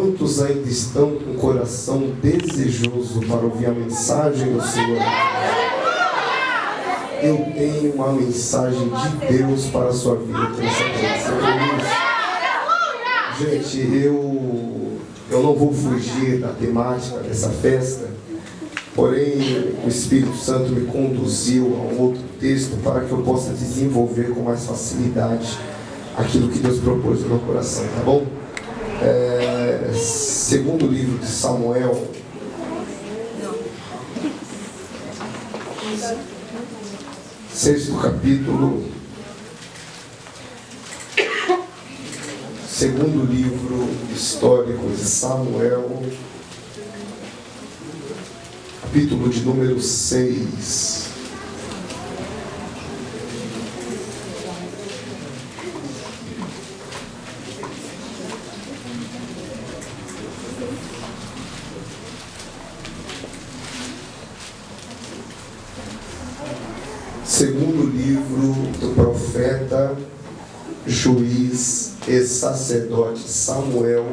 quantos ainda estão com o coração desejoso para ouvir a mensagem do Senhor? Eu tenho uma mensagem de Deus para a sua vida nessa noite. Gente, eu não vou fugir da temática dessa festa, porém o Espírito Santo me conduziu a um outro texto para que eu possa desenvolver com mais facilidade aquilo que Deus propôs no meu coração, tá bom? Segundo livro de Samuel, sexto capítulo, segundo livro histórico de Samuel, capítulo de número 6. Segundo livro do profeta, juiz e sacerdote Samuel,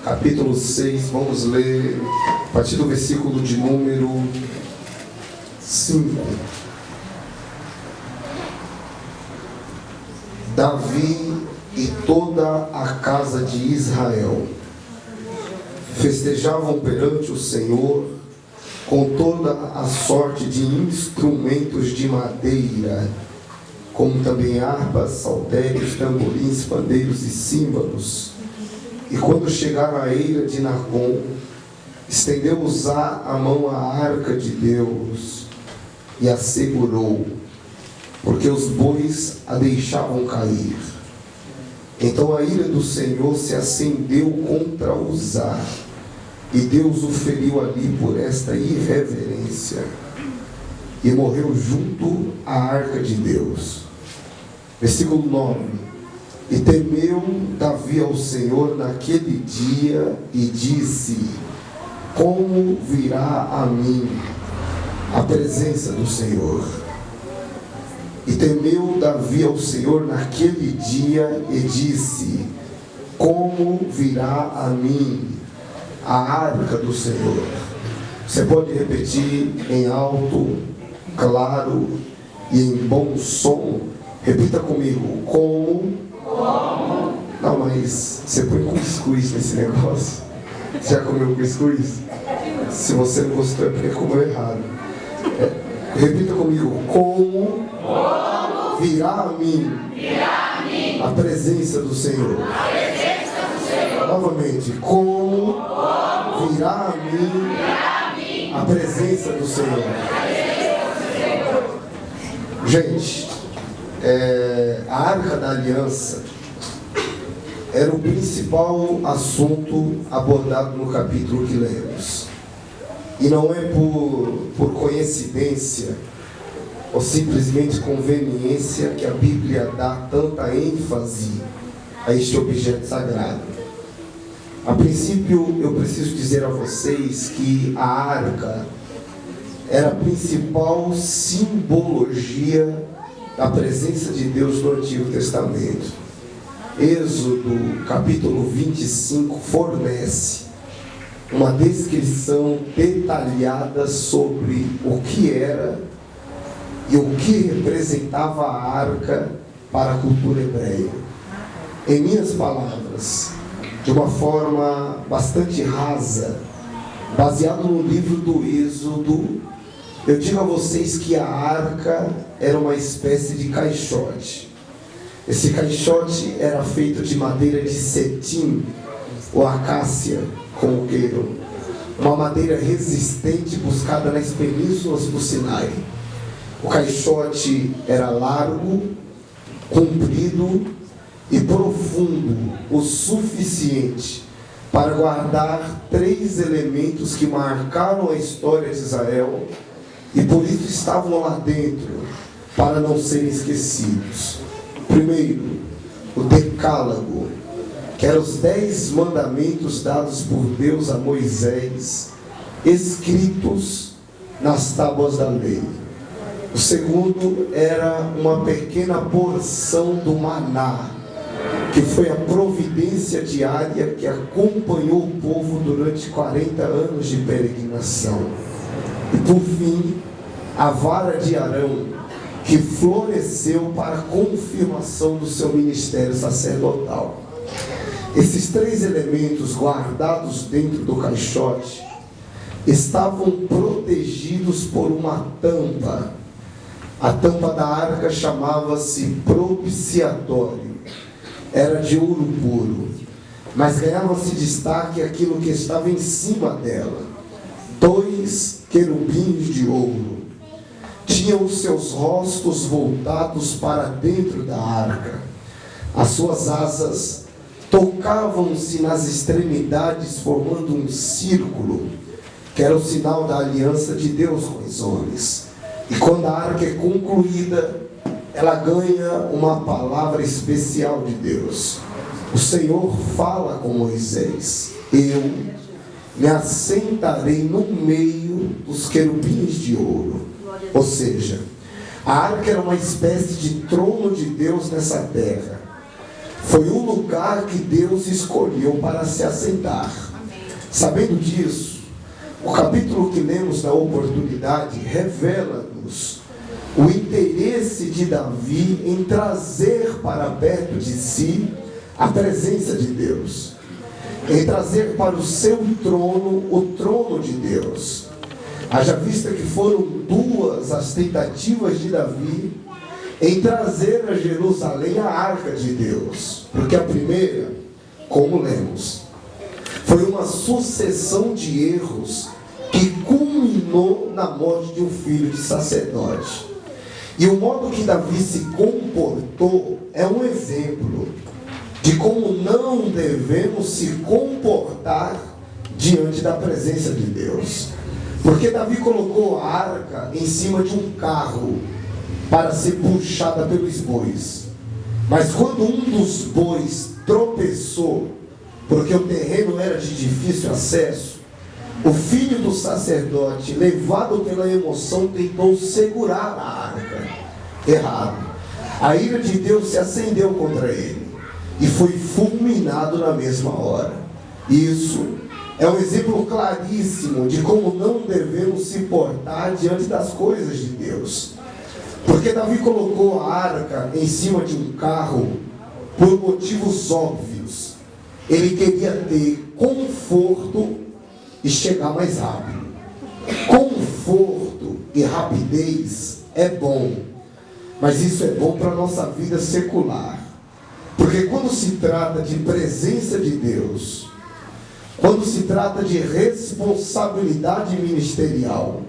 capítulo 6, vamos ler a partir do versículo de número 5. Davi e toda a casa de Israel festejavam perante o Senhor com toda a sorte de instrumentos de madeira, como também harpas, saltérios, tamborins, pandeiros e símbolos. E quando chegaram à eira de Nagom, estendeu Uzá a mão à arca de Deus e a segurou, porque os bois a deixavam cair. Então a ira do Senhor se acendeu contra Uzá, e Deus o feriu ali por esta irreverência, e morreu junto à arca de Deus. Versículo 9. E temeu Davi ao Senhor naquele dia, e disse: como virá a mim a presença do Senhor? E temeu Davi ao Senhor naquele dia, e disse: como virá a mim a arca do Senhor? Você pode repetir em alto, claro e em bom som? Repita comigo: como? Não, mas você põe cuscuz nesse negócio. Você já comeu cuscuz? Se você não gostou é porque comeu errado. Repita comigo: como virá a mim a presença do Senhor? Novamente: como virá a mim a presença do Senhor? Gente, a Arca da Aliança era o principal assunto abordado no capítulo que lemos. E não é por coincidência ou simplesmente conveniência que a Bíblia dá tanta ênfase a este objeto sagrado. A princípio, eu preciso dizer a vocês que a arca era a principal simbologia da presença de Deus no Antigo Testamento. Êxodo, capítulo 25, fornece uma descrição detalhada sobre o que era e o que representava a arca para a cultura hebreia. Em minhas palavras, de uma forma bastante rasa, baseado no livro do Êxodo, eu digo a vocês que a arca era uma espécie de caixote. Esse caixote era feito de madeira de cetim, ou acácia, como queiram, uma madeira resistente buscada nas penínsulas do Sinai. O caixote era largo, comprido e profundo o suficiente para guardar 3 elementos que marcaram a história de Israel e por isso estavam lá dentro, para não serem esquecidos. Primeiro, o Decálogo, que eram os 10 mandamentos dados por Deus a Moisés, escritos nas tábuas da lei. O segundo era uma pequena porção do maná, que foi a providência diária que acompanhou o povo durante 40 anos de peregrinação. E por fim, a vara de Arão, que floresceu para a confirmação do seu ministério sacerdotal. Esses três elementos guardados dentro do caixote estavam protegidos por uma tampa. A tampa da arca chamava-se propiciatório. Era de ouro puro, mas ganhava-se destaque aquilo que estava em cima dela. 2 querubins de ouro. Tinham os seus rostos voltados para dentro da arca. As suas asas tocavam-se nas extremidades, formando um círculo, que era o sinal da aliança de Deus com os homens. E quando a arca é concluída, ela ganha uma palavra especial de Deus. O Senhor fala com Moisés: eu me assentarei no meio dos querubins de ouro. Ou seja, a arca era uma espécie de trono de Deus nessa terra. Foi o lugar que Deus escolheu para se assentar. Sabendo disso, o capítulo que lemos na oportunidade revela-nos o interesse de Davi em trazer para perto de si a presença de Deus, em trazer para o seu trono o trono de Deus. Haja vista que foram 2 as tentativas de Davi em trazer a Jerusalém a arca de Deus, porque a primeira, como lemos, foi uma sucessão de erros que culminou na morte de um filho de sacerdote. E o modo que Davi se comportou é um exemplo de como não devemos se comportar diante da presença de Deus. Porque Davi colocou a arca em cima de um carro para ser puxada pelos bois. Mas quando um dos bois tropeçou, porque o terreno era de difícil acesso, o filho do sacerdote, levado pela emoção, tentou segurar a arca. Errado. A ira de Deus se acendeu contra ele e foi fulminado na mesma hora. Isso é um exemplo claríssimo de como não devemos se portar diante das coisas de Deus. Porque Davi colocou a arca em cima de um carro por motivos óbvios. Ele queria ter conforto e chegar mais rápido. Conforto e rapidez é bom, mas isso é bom para a nossa vida secular. Porque quando se trata de presença de Deus, quando se trata de responsabilidade ministerial,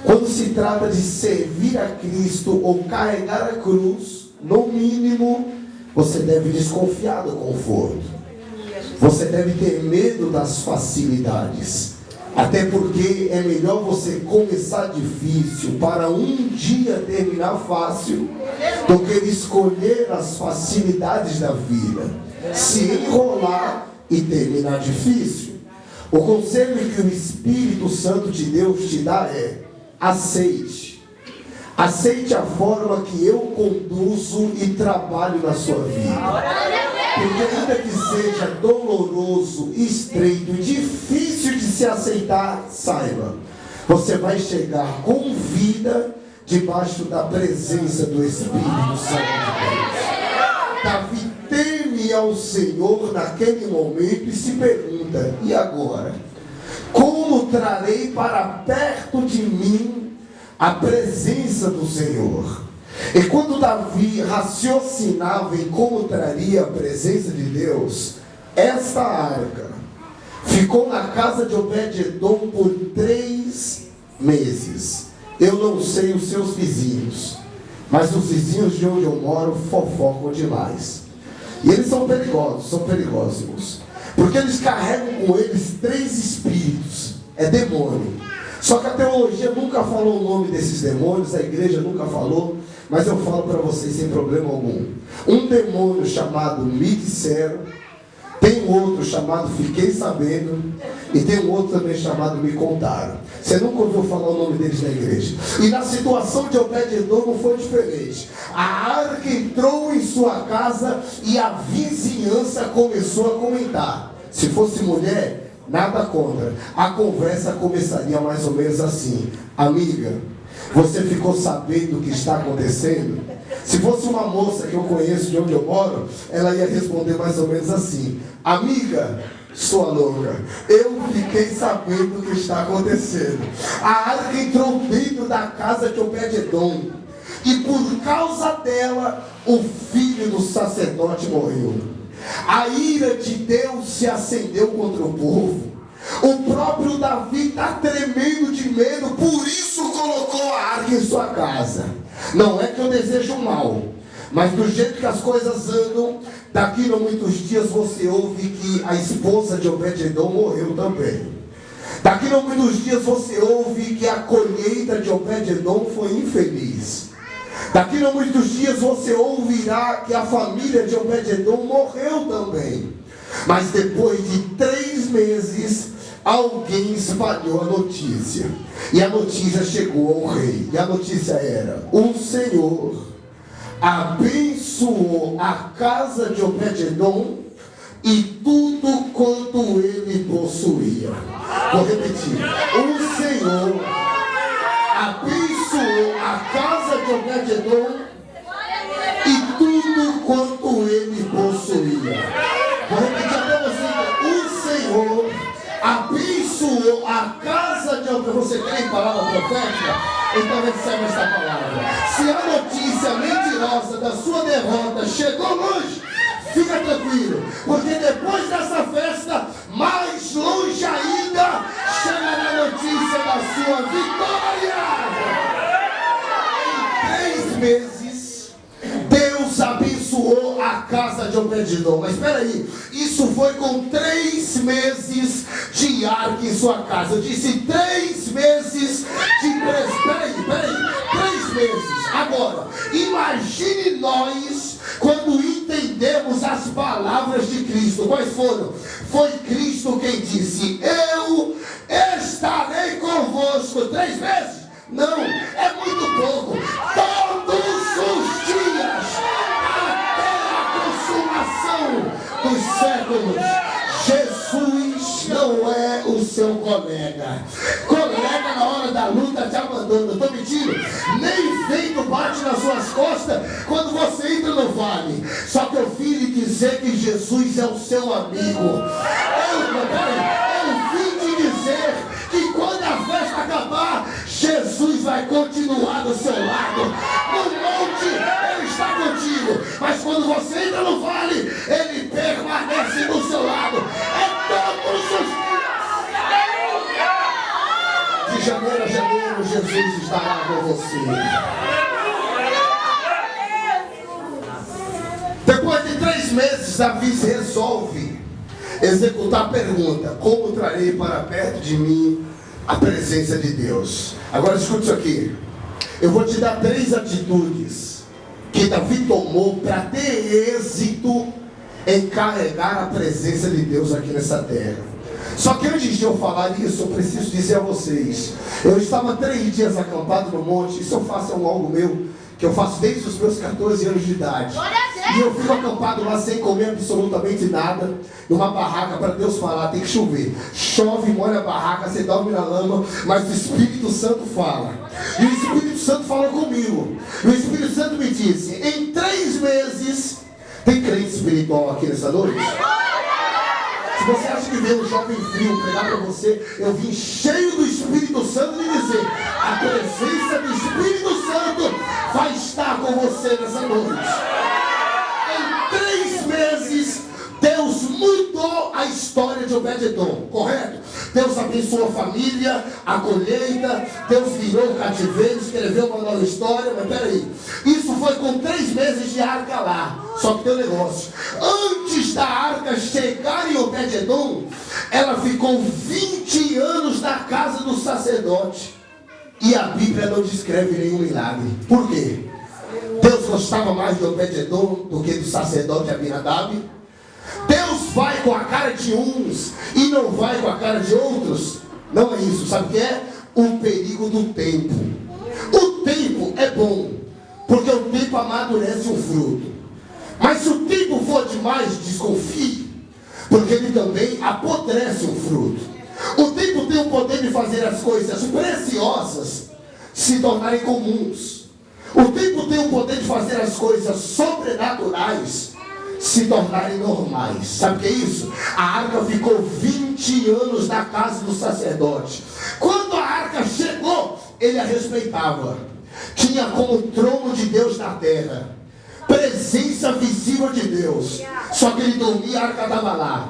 quando se trata de servir a Cristo ou carregar a cruz, no mínimo, você deve desconfiar do conforto. Você deve ter medo das facilidades. Até porque é melhor você começar difícil para um dia terminar fácil, do que escolher as facilidades da vida, se enrolar e terminar difícil. O conselho que o Espírito Santo de Deus te dá é: aceite. Aceite a forma que eu conduzo e trabalho na sua vida. Porque ainda que seja doloroso, estreito e difícil de se aceitar, saiba, você vai chegar com vida debaixo da presença do Espírito Santo de Deus. Davi teme ao Senhor naquele momento e se pergunta: e agora? Como trarei para perto de mim a presença do Senhor? E quando Davi raciocinava em como traria a presença de Deus, esta arca ficou na casa de Obed-edom por 3 meses. Eu não sei os seus vizinhos, mas os vizinhos de onde eu moro fofocam demais. E eles são perigósimos, porque eles carregam com eles 3 espíritos. É demônio. Só que a teologia nunca falou o nome desses demônios, a igreja nunca falou, mas eu falo para vocês sem problema algum. Um demônio chamado Migcero Tem um outro chamado Fiquei Sabendo. E tem um outro também chamado Me Contaram. Você nunca ouviu falar o nome deles na igreja. E na situação de Obed-Edom não foi diferente. A arca entrou em sua casa e a vizinhança começou a comentar. Se fosse mulher, nada contra. A conversa começaria mais ou menos assim: amiga, você ficou sabendo o que está acontecendo? Se fosse uma moça que eu conheço de onde eu moro, ela ia responder mais ou menos assim: amiga, sua louca, eu fiquei sabendo o que está acontecendo. A arca entrou dentro da casa de Obed-Edom, e por causa dela, o filho do sacerdote morreu. A ira de Deus se acendeu contra o povo. O próprio Davi está tremendo de medo, por isso colocou a arca em sua casa. Não é que eu desejo mal, mas do jeito que as coisas andam, daqui a muitos dias você ouve que a esposa de Obed-Edom morreu também. Daqui a muitos dias você ouve que a colheita de Obed-Edom foi infeliz. Daqui a muitos dias você ouvirá que a família de Obed-Edom morreu também. Mas depois de 3 meses, alguém espalhou a notícia. E a notícia chegou ao rei. E a notícia era: o Senhor abençoou a casa de Obed-Edom e tudo quanto ele possuía. Vou repetir: o Senhor abençoou a casa de Obed-Edom e tudo quanto ele possuía. Vou repetir até você: o Senhor abençoou a casa de Obed-Edom. Você tem palavra profética? Então recebe esta palavra. Se a notícia mentirosa da sua derrota chegou longe, fica tranquilo, porque depois dessa festa, mais longe ainda, chegará a notícia da sua vitória. Em 3 meses, Deus abençoou a casa de Obed-Edom. Mas espera aí, isso foi com 3 meses de arca em sua casa. Eu disse 3 meses de peraí, 3 meses. Agora, imagine nós quando entendemos as palavras de Cristo. Quais foram? Foi Cristo quem disse: eu estarei convosco. 3 meses? Não, é muito pouco. Todos os dias, até a consumação dos séculos. Jesus não é o seu colega. Colega na hora da luta te abandona. Estou mentindo? Nem vento bate nas suas costas quando você entra no vale. Só que eu vim lhe dizer que Jesus é o seu amigo. Eu vim te dizer que quando a festa acabar, Jesus vai continuar do seu lado. No monte ele está contigo, mas quando você entra no vale, ele permanece do seu lado. É todos os dias. De janeiro a janeiro, Jesus estará com você. Depois de 3 meses, Davi se resolve executar a pergunta: como trarei para perto de mim a presença de Deus? Agora escute isso aqui. Eu vou te dar 3 atitudes que Davi tomou para ter êxito em carregar a presença de Deus aqui nessa terra. Só que antes de eu falar isso, eu preciso dizer a vocês: eu estava 3 dias acampado no monte. Isso eu faço, é algo meu que eu faço desde os meus 14 anos de idade. E eu fico acampado lá sem comer absolutamente nada, numa barraca, para Deus falar. Tem que chover, chove, molha a barraca, você dorme na lama, mas o Espírito Santo fala. E o Espírito Santo falou comigo. E o Espírito Santo me disse: em 3 meses. Tem crente espiritual aqui nessa noite? Se você acha que veio um jovem frio pregar para você, eu vim cheio do Espírito Santo e dizer: a presença do Espírito Santo vai estar com você nessa noite. Em 3 meses, Deus mudou a história de Obed-Edom, correto? Deus abençoou a família, a colheita, Deus virou o cativeiro, escreveu uma nova história. Mas peraí, isso foi com 3 meses de arca lá. Só que tem um negócio: antes da arca chegar em Obed-Edom, ela ficou 20 anos na casa do sacerdote. E a Bíblia não descreve nenhum milagre. Por quê? Deus gostava mais de Obed-Edom do que do sacerdote Abinadab. Deus vai com a cara de uns e não vai com a cara de outros? Não é isso, sabe o que é? O perigo do tempo. O tempo é bom, porque o tempo amadurece um fruto. Mas se o tempo for demais, desconfie, porque ele também apodrece um fruto. O tempo tem o poder de fazer as coisas preciosas se tornarem comuns. O tempo tem o poder de fazer as coisas sobrenaturais se tornarem normais. Sabe o que é isso? A arca ficou 20 anos na casa do sacerdote. Quando a arca chegou, ele a respeitava. Tinha como trono de Deus na terra, presença visível de Deus. Só que ele dormia, a arca estava lá.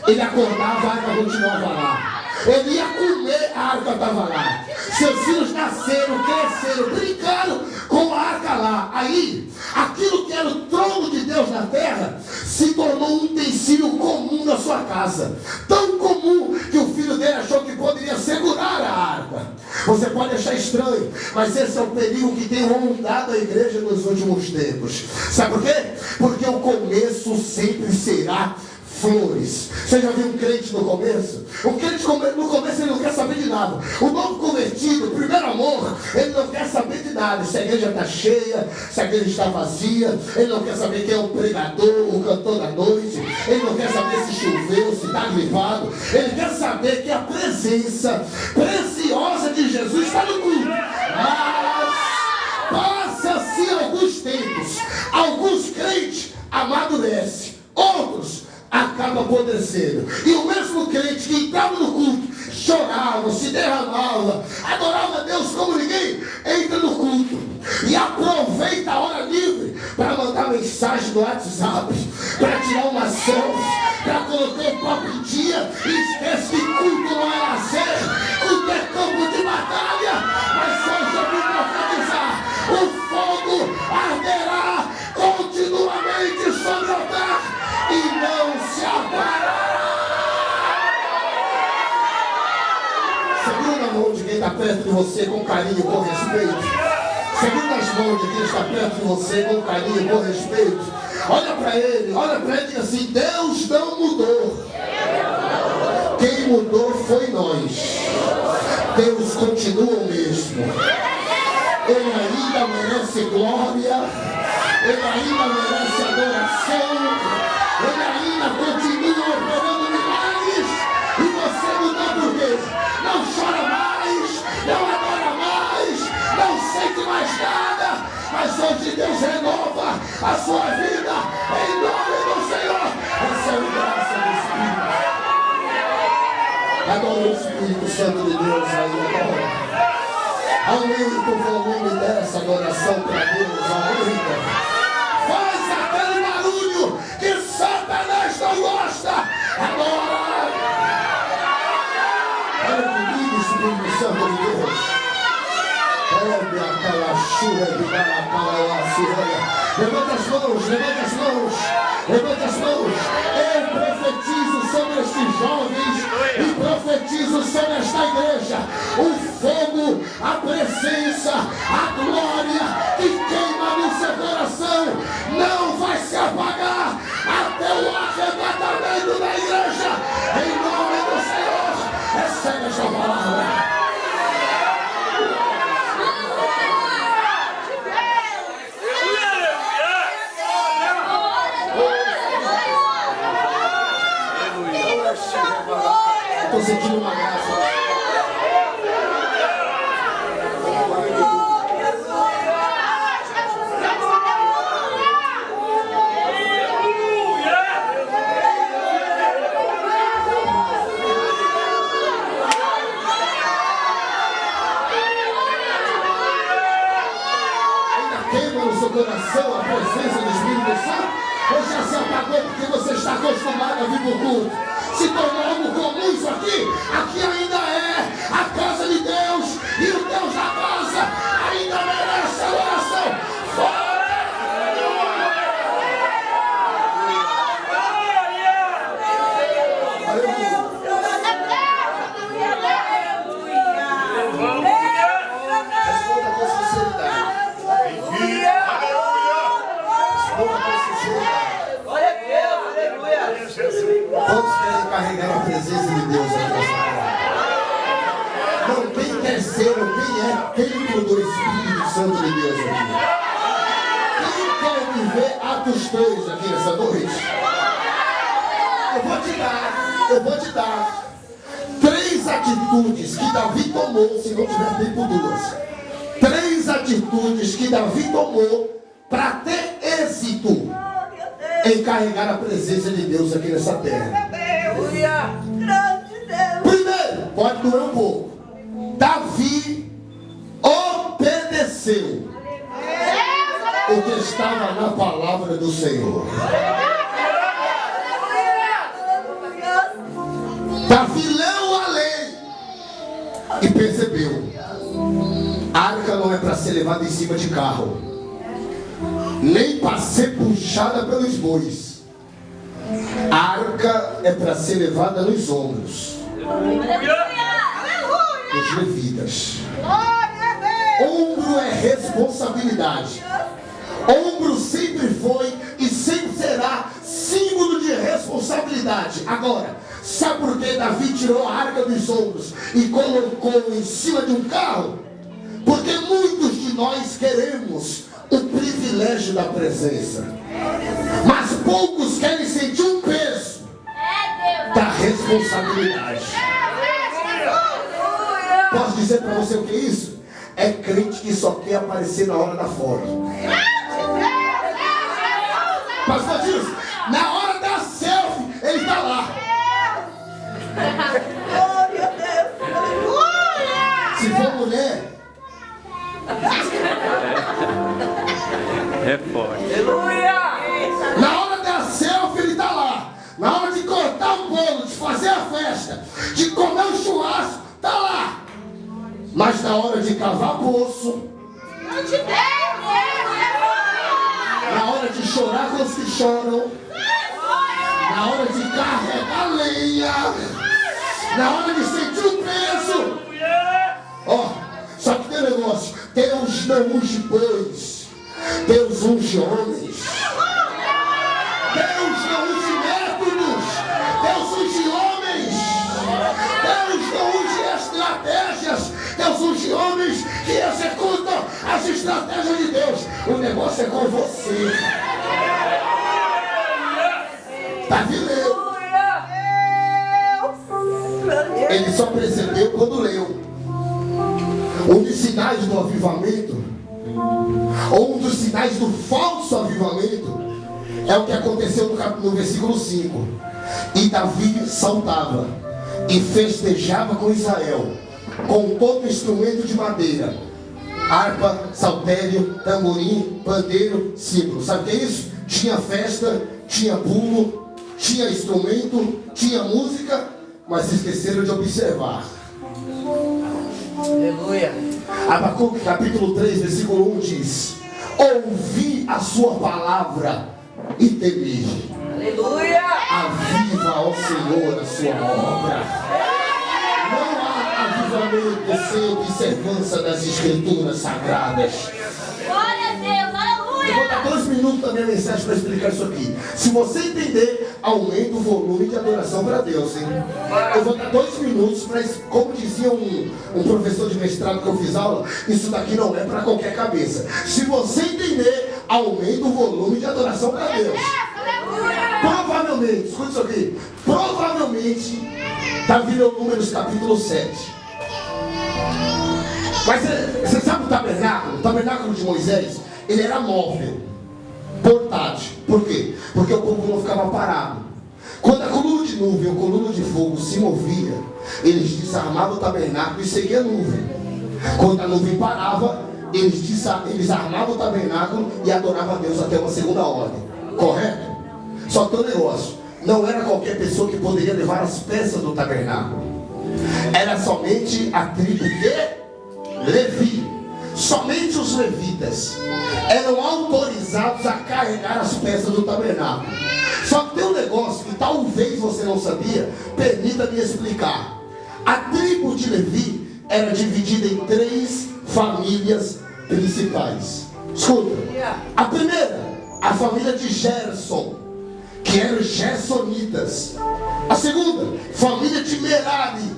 Ele acordava, a arca continuava lá. Ele ia comer, a arca estava lá. Seus filhos nasceram, cresceram, brincaram com a arca lá. Aí, aquilo que era o trono de Deus na terra se tornou um utensílio comum na sua casa. Tão comum que o filho dele achou que poderia segurar a arca. Você pode achar estranho, mas esse é o perigo que tem rondado a igreja nos últimos tempos. Sabe por quê? Porque o começo sempre será flores. Você já viu um crente no começo? O crente no começo ele não quer saber de nada. O novo convertido, o primeiro amor, ele não quer saber de nada. Se a igreja está cheia, se a igreja está vazia, ele não quer saber quem é o pregador, o cantor da noite, ele não quer saber se choveu, se está gripado. Ele quer saber que a presença preciosa de Jesus está no culto. Mas passa-se alguns tempos, alguns crentes amadurecem, outros acaba apodrecendo. E o mesmo crente que entrava no culto, chorava, se derramava, adorava a Deus como ninguém, entra no culto e aproveita a hora livre para mandar mensagem no WhatsApp, para tirar uma selfie, para colocar o papo em dia, e esquece que culto não é lazer, culto é campo de batalha. Mas hoje eu vim profetizar: o fogo arderá continuamente sobre o altar e não se apagará. Segura a mão de quem está perto de você com carinho, com respeito. Segura as mãos de quem está perto de você com carinho, com respeito. Olha para ele e diga assim: Deus não mudou. Quem mudou foi nós. Deus continua o mesmo. Ele ainda merece glória, ele ainda merece adoração, ele ainda continua operando milagres. E você mudou por quê? Não chora mais, não adora mais, não sente mais nada. Mas hoje Deus renova a sua vida em nome do Senhor. Recebe graça do Espírito. Adora o Espírito Santo de Deus aí agora. Aumenta o volume dessa adoração para Deus, aumenta. Faz aquele barulho que Satanás não gosta. Adora. Olha que lindo, Espírito Santo de Deus. Levanta as mãos, levanta as mãos, levanta as mãos. Eu profetizo sobre estes jovens e profetizo sobre esta igreja o fogo, a presença, a glória que queima no seu coração não vai se apagar até o arrebatamento da igreja. Em nome do Senhor, recebe esta palavra. Estou sentindo uma graça. Ainda queima no seu coração a presença do Espírito Santo? Ou já se apagou porque você está acostumado a vir para o culto? Se tornou algo comum isso aqui? Aqui ainda é a casa de Deus, e o Deus da casa ainda merece adoração. Responda com sinceridade. Responda com sinceridade. Glória a Deus, aleluia. desceram. Quem mudou o Espírito Santo de Deus aqui? Quem quer viver Atos 2 aqui nessa noite? Eu vou te dar 3 atitudes que Davi tomou, se não tiver tempo 2. 3 atitudes que Davi tomou para ter êxito em carregar a presença de Deus aqui nessa terra. Primeiro, pode doer um pouco. Davi obedeceu o que estava na palavra do Senhor. Davi leu a lei e percebeu: a arca não é para ser levada em cima de carro, nem para ser puxada pelos bois. A arca é para ser levada nos ombros dos levitas. Ombro é responsabilidade. Ombro sempre foi e sempre será símbolo de responsabilidade. Agora, sabe por que Davi tirou a arca dos ombros e colocou em cima de um carro? Porque muitos de nós queremos o privilégio da presença, mas poucos querem sentir o peso da responsabilidade. Posso dizer para você o que é isso? É crente que só quer aparecer na hora da foto. Pastor Dilson, na hora da selfie, ele está lá. Se for mulher, é forte. na hora da selfie ele está lá. Na hora de cortar o bolo, de fazer a festa, de comer o churrasco, está lá. Mas na hora de cavar poço, na hora de chorar com os que choram, na hora de carregar lenha, na hora de sentir o peso. Ó, só que tem um negócio: Deus não unge bois, Deus unge homens. Deus não unge métodos, Deus unge homens. Deus não unge estratégias, Deus unge homens que executam as estratégias de Deus. O negócio é com você. Davi leu. Ele só percebeu quando leu. Um dos sinais do avivamento, ou um dos sinais do falso avivamento, é o que aconteceu no versículo 5. E Davi saltava e festejava com Israel, com todo instrumento de madeira, harpa, saltério, tamborim, pandeiro, símbolo. Sabe o que é isso? Tinha festa, tinha pulo, tinha instrumento, tinha música, mas esqueceram de observar. Aleluia. Abacuque capítulo 3, versículo 1 diz: ouvi a sua palavra e temi. Aleluia. Aviva, ó Senhor, a sua obra. Não há avivamento sem observância das escrituras sagradas. Glória a Deus, aleluia! Eu vou dar 2 minutos da minha mensagem para explicar isso aqui. Se você entender, aumenta o volume de adoração para Deus, hein? Eu vou dar 2 minutos para, como dizia um professor de mestrado que eu fiz aula, isso daqui não é para qualquer cabeça. Se você entender, aumenta o volume de adoração para Deus. Provavelmente, escuta isso aqui, provavelmente Davi leu Números capítulo 7. Mas você sabe o tabernáculo? O tabernáculo de Moisés, ele era móvel, portátil. Por quê? Porque o povo não ficava parado. Quando a coluna de nuvem ou coluna de fogo se movia, eles desarmavam o tabernáculo e seguiam a nuvem. Quando a nuvem parava, eles armavam o tabernáculo e adoravam a Deus até uma segunda ordem. Correto? Só que o negócio, não era qualquer pessoa que poderia levar as peças do tabernáculo. Era somente a tribo de Levi. Somente os levitas eram autorizados a carregar as peças do tabernáculo. Só que tem um negócio que talvez você não sabia, permita-me explicar. A tribo de Levi era dividida em 3 famílias principais. Escuta, a primeira, a família de Gerson, que eram os gersonitas. A segunda, família de Merari,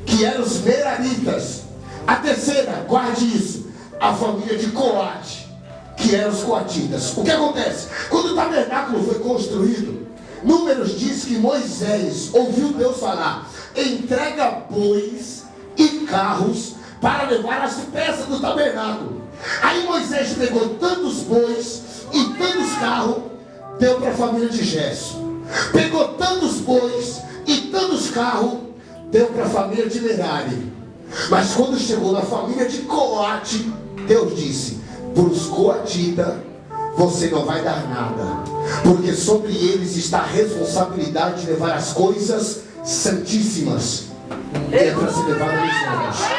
que eram os meraritas. A terceira, guarde isso, a família de Coate, que eram os coatitas. O que acontece? Quando o tabernáculo foi construído, Números diz que Moisés ouviu Deus falar: entrega bois e carros para levar as peças do tabernáculo. Aí Moisés pegou tantos bois e tantos carros, deu para a família de Gerson. Pegou tantos bois e tantos carros, deu para a família de Merari. Mas quando chegou na família de Coate, Deus disse: para os coatitas você não vai dar nada, porque sobre eles está a responsabilidade de levar as coisas santíssimas, é para se levar nos céus.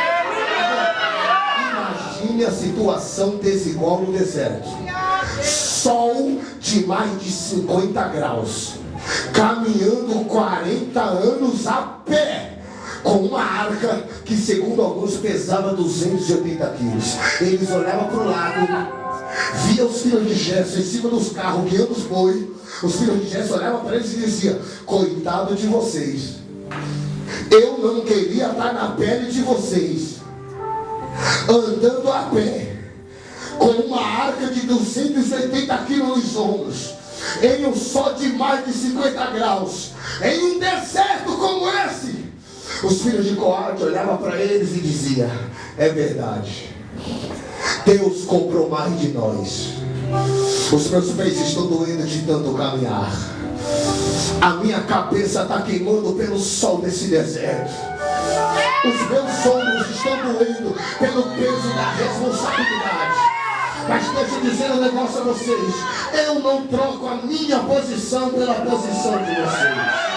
Imagine a situação desigual no deserto. Sol de mais de 50 graus, caminhando 40 anos a pé, com uma arca que segundo alguns pesava 280 quilos. Eles olhavam para o lado, via os filhos de Gerson em cima dos carros guiando os bois. Os filhos de Gerson olhavam para eles e diziam: coitado de vocês, eu não queria estar na pele de vocês, andando a pé, com uma arca de 280 quilos nos ombros, em um sol de mais de 50 graus, em um deserto como esse. Os filhos de Coate olhavam para eles e diziam: é verdade, Deus comprou mais de nós. Os meus pés estão doendo de tanto caminhar, a minha cabeça está queimando pelo sol desse deserto, os meus ombros estão doendo pelo peso da responsabilidade. Mas deixa eu dizer um negócio a vocês: eu não troco a minha posição pela posição de vocês.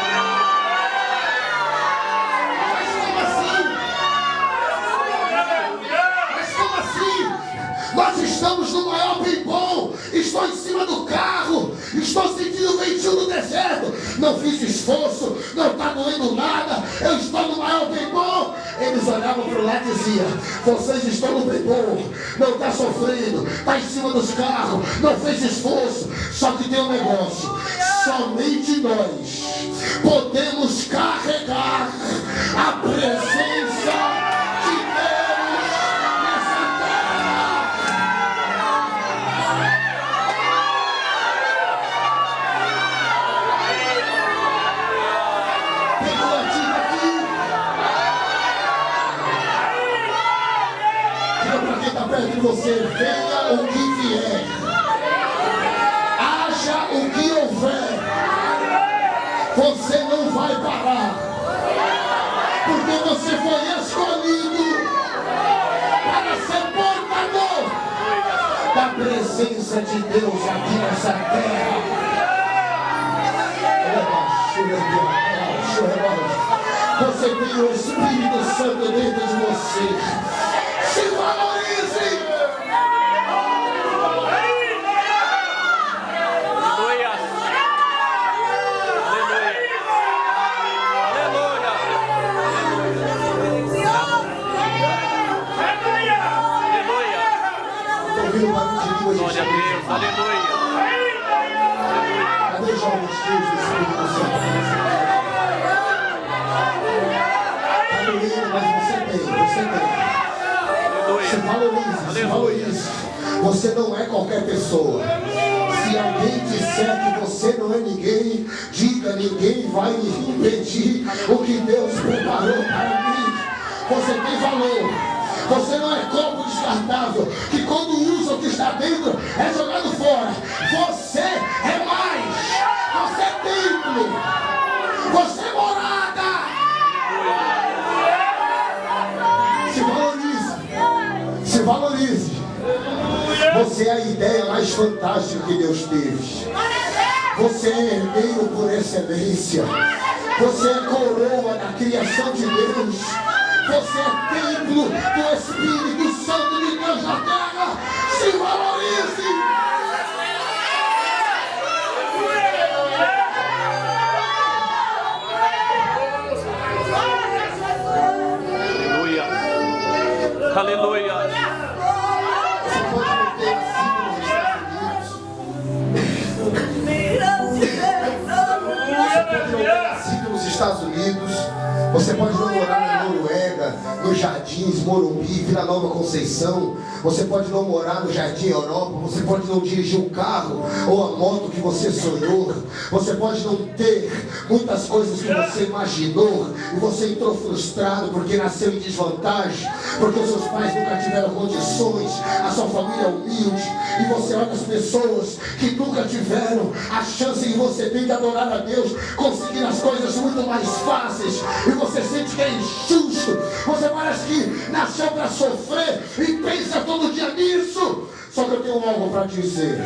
Nós estamos no maior bem bom. Estou em cima do carro, estou sentindo o ventinho do deserto, não fiz esforço, não está doendo nada, eu estou no maior bem bom. Eles olhavam para o lado e diziam: vocês estão no bem bom, não está sofrendo, está em cima dos carros, não fez esforço. Só que tem um negócio: somente nós podemos carregar a presença de você. Venha o que vier, haja o que houver, você não vai parar, porque você foi escolhido para ser portador da presença de Deus aqui nessa terra. Você tem o Espírito Santo dentro de você. Se valorize. Glória a Deus, aleluia. Cadê os jovens cheios do Espírito Santo? Está doendo, mas você tem. Se valorize. Você não é qualquer pessoa. Se alguém disser que você não é ninguém, diga: ninguém vai me impedir o que Deus preparou para mim. Você tem valor. Você não é copo descartável, que quando usa o que está dentro é jogado fora. Você é mais. Você é templo. Você é morada. Se valorize. Se valorize. Você é a ideia mais fantástica que Deus teve. Você é herdeiro por excelência. Você é coroa da criação de Deus. Você é templo do Espírito Santo de Deus na terra. Se valorize. Aleluia. Aleluia. Você pode meter assim nos Estados Unidos. Você pode não morar na Noruega, nos Jardins, Morumbi, Vila Nova Conceição. Você pode não morar no Jardim Europa. Você pode não dirigir o carro ou a moto que você sonhou. Você pode não ter muitas coisas que você imaginou. E você entrou frustrado porque nasceu em desvantagem, porque os seus pais nunca tiveram condições, a sua família é humilde. E você olha as pessoas que nunca tiveram a chance, e você tem que adorar a Deus, conseguir as coisas muito mais fáceis, e você sente que é injusto. Você parece que nasceu para sofrer e pensa todo dia nisso. Só que eu tenho algo para dizer: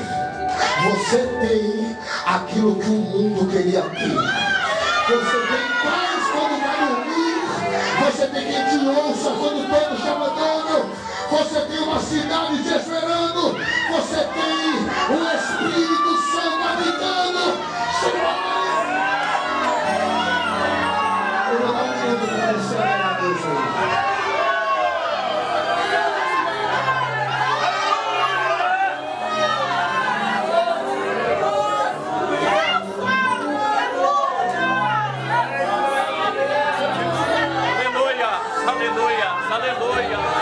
você tem aquilo que o mundo queria ter. Você tem paz quando vai dormir. Você tem quem te ouça quando todos te abandonam. Você tem uma cidade te esperando. Você tem o Espírito Santo habitando. Eu vou dar um minuto para você adorar a Deus hoje. Aleluia, aleluia, aleluia.